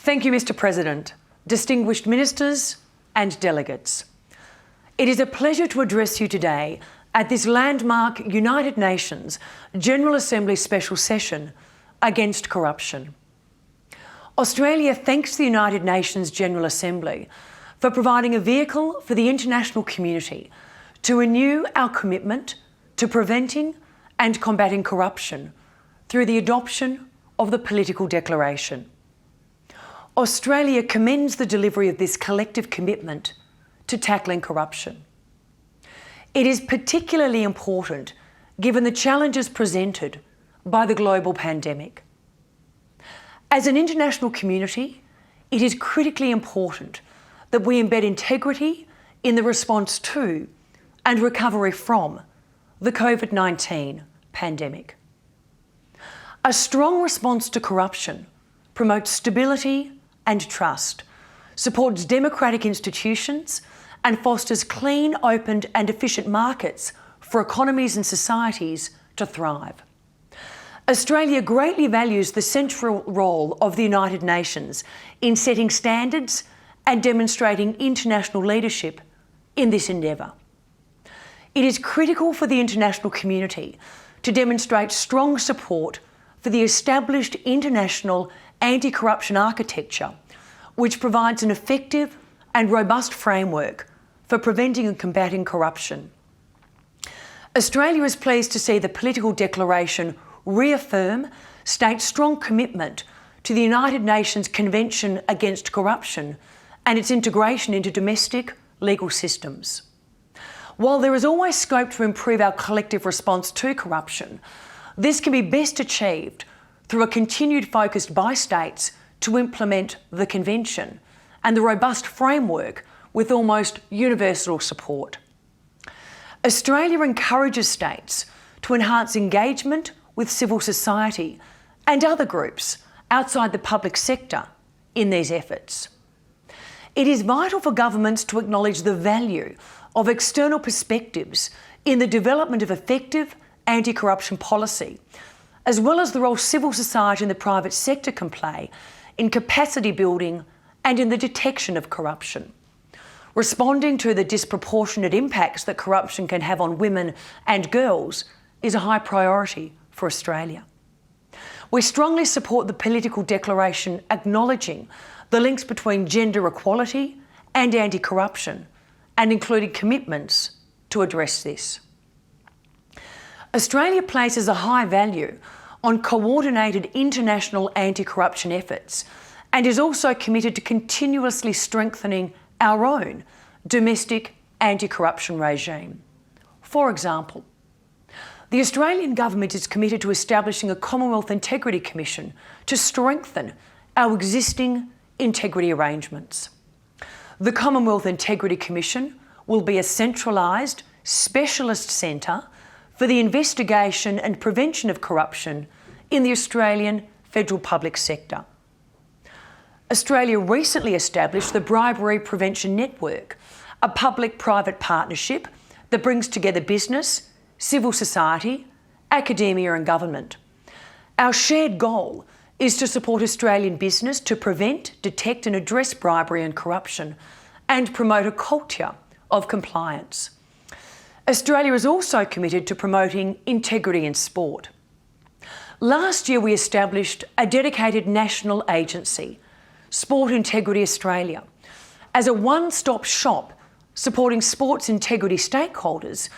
Thank you, Mr. President, distinguished ministers and delegates. It is a pleasure to address you today at this landmark United Nations General Assembly special session against corruption. Australia thanks the United Nations General Assembly for providing a vehicle for the international community to renew our commitment to preventing and combating corruption through the adoption of the political declaration. Australia commends the delivery of this collective commitment to tackling corruption. It is particularly important given the challenges presented by the global pandemic. As an international community, it is critically important that we embed integrity in the response to and recovery from the COVID-19 pandemic. A strong response to corruption promotes stability and trust, supports democratic institutions, and fosters clean, open and efficient markets for economies and societies to thrive. Australia greatly values the central role of the United Nations in setting standards and demonstrating international leadership in this endeavour. It is critical for the international community to demonstrate strong support for the established international anti-corruption architecture, which provides an effective and robust framework for preventing and combating corruption. Australia is pleased to see the political declaration reaffirm state's strong commitment to the United Nations Convention Against Corruption and its integration into domestic legal systems. While there is always scope to improve our collective response to corruption, this can be best achieved through a continued focus by states to implement the Convention and the robust framework with almost universal support. Australia encourages states to enhance engagement with civil society and other groups outside the public sector in these efforts. It is vital for governments to acknowledge the value of external perspectives in the development of effective anti-corruption policy, as well as the role civil society and the private sector can play in capacity building and in the detection of corruption. Responding to the disproportionate impacts that corruption can have on women and girls is a high priority for Australia. We strongly support the political declaration acknowledging the links between gender equality and anti-corruption and including commitments to address this. Australia places a high value on coordinated international anti-corruption efforts and is also committed to continuously strengthening our own domestic anti-corruption regime. For example, the Australian Government is committed to establishing a Commonwealth Integrity Commission to strengthen our existing integrity arrangements. The Commonwealth Integrity Commission will be a centralised, specialist centre for the investigation and prevention of corruption in the Australian federal public sector. Australia recently established the Bribery Prevention Network, a public-private partnership that brings together business, civil society, academia and government. Our shared goal is to support Australian business to prevent, detect and address bribery and corruption and promote a culture of compliance. Australia is also committed to promoting integrity in sport. Last year we established a dedicated national agency, Sport Integrity Australia, as a one-stop shop supporting sports integrity stakeholders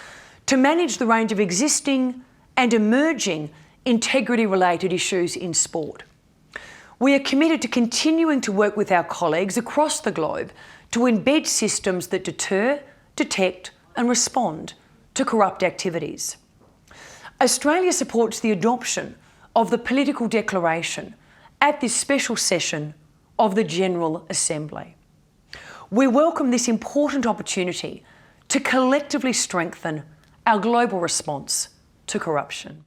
to manage the range of existing and emerging integrity-related issues in sport. We are committed to continuing to work with our colleagues across the globe to embed systems that deter, detect and respond to corrupt activities. Australia supports the adoption of the political declaration at this special session of the General Assembly. We welcome this important opportunity to collectively strengthen our global response to corruption.